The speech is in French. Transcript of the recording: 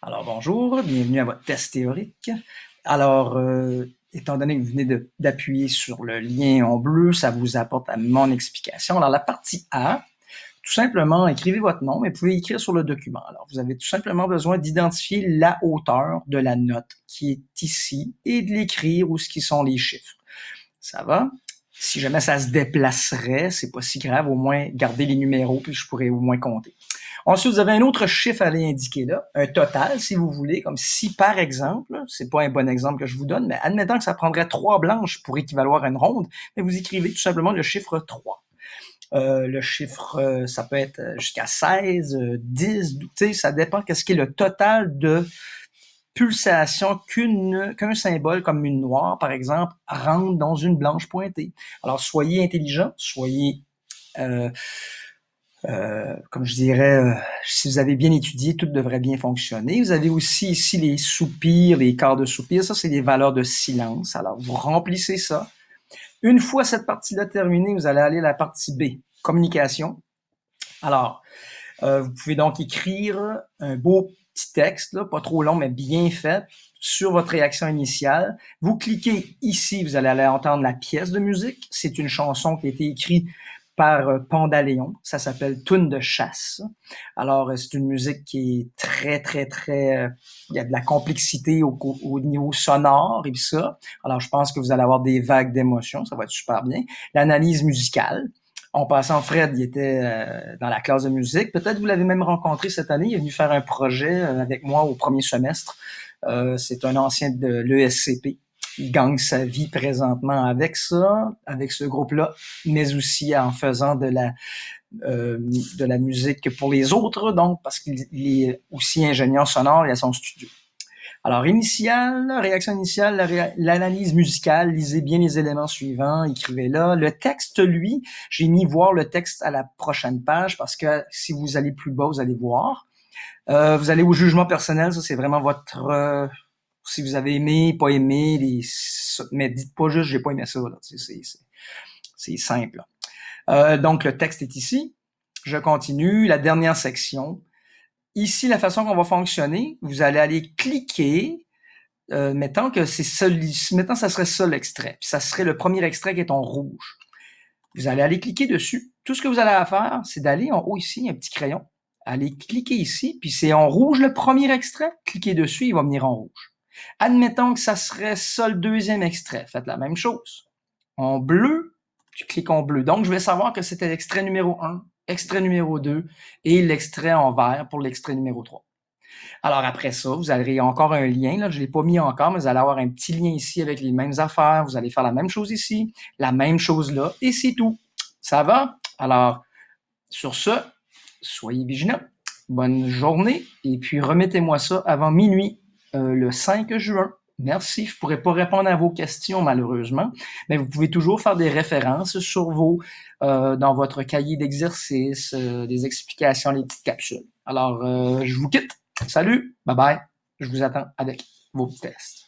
Alors bonjour, bienvenue à votre test théorique. Alors, étant donné que vous venez d'appuyer sur le lien en bleu, ça vous apporte à mon explication. Alors la partie A, tout simplement, écrivez votre nom, mais vous pouvez écrire sur le document. Alors, vous avez tout simplement besoin d'identifier la hauteur de la note qui est ici et de l'écrire où ce qui sont les chiffres. Ça va? Si jamais ça se déplacerait, c'est pas si grave, au moins gardez les numéros puis je pourrais au moins compter. Ensuite, vous avez un autre chiffre à aller indiquer là, un total si vous voulez, comme si par exemple, c'est pas un bon exemple que je vous donne, mais admettons que ça prendrait 3 blanches pour équivaloir à une ronde, mais vous écrivez tout simplement le chiffre 3. Le chiffre, ça peut être jusqu'à 16, 10, tu sais, ça dépend qu'est-ce qui est le total de pulsation qu'un symbole comme une noire, par exemple, rentre dans une blanche pointée. Alors, soyez intelligent, soyez, comme je dirais, si vous avez bien étudié, tout devrait bien fonctionner. Vous avez aussi ici les soupirs, les quarts de soupir. Ça, c'est des valeurs de silence. Alors, vous remplissez ça. Une fois cette partie-là terminée, vous allez aller à la partie B, communication. Alors, vous pouvez donc écrire un beau petit texte, là, pas trop long, mais bien fait, sur votre réaction initiale. Vous cliquez ici, vous allez aller entendre la pièce de musique. C'est une chanson qui a été écrite par Pandaléon. Ça s'appelle Toune de chasse. Alors, c'est une musique qui est très, très, très... il y a de la complexité au niveau sonore et tout ça. Alors, je pense que vous allez avoir des vagues d'émotions. Ça va être super bien. L'analyse musicale. En passant, Fred, il était dans la classe de musique. Peut-être vous l'avez même rencontré cette année. Il est venu faire un projet avec moi au premier semestre. C'est un ancien de l'ESCP. Il gagne sa vie présentement avec ça, avec ce groupe-là, mais aussi en faisant de la musique pour les autres, donc parce qu'il est aussi ingénieur sonore et à son studio. Alors, réaction initiale, l'analyse musicale, lisez bien les éléments suivants, écrivez-là. Le texte, lui, j'ai mis voir le texte à la prochaine page parce que si vous allez plus bas, vous allez voir. Vous allez au jugement personnel, ça c'est vraiment votre... si vous avez aimé, pas aimé, mais dites pas juste j'ai pas aimé ça, là. C'est simple. Donc, le texte est ici. Je continue. La dernière section. Ici, la façon qu'on va fonctionner, vous allez aller cliquer mettons que c'est ça, mettons ça serait ça l'extrait, puis ça serait le premier extrait qui est en rouge. Vous allez aller cliquer dessus. Tout ce que vous allez à faire, c'est d'aller en haut ici, il y a un petit crayon. Allez cliquer ici, puis c'est en rouge le premier extrait. Cliquez dessus, il va venir en rouge. Admettons que ça serait ça le deuxième extrait. Faites la même chose. En bleu, tu cliques en bleu. Donc, je vais savoir que c'était l'extrait numéro 1, extrait numéro 2 et l'extrait en vert pour l'extrait numéro 3. Alors après ça, vous aurez encore un lien, là, je ne l'ai pas mis encore, mais vous allez avoir un petit lien ici avec les mêmes affaires. Vous allez faire la même chose ici, la même chose là, et c'est tout. Ça va? Alors, sur ce, soyez vigilants. Bonne journée, et puis remettez-moi ça avant minuit, le 5 juin. Merci, je ne pourrai pas répondre à vos questions malheureusement, mais vous pouvez toujours faire des références sur dans votre cahier d'exercice, des explications, les petites capsules. Alors, je vous quitte. Salut, bye bye. Je vous attends avec vos petits tests.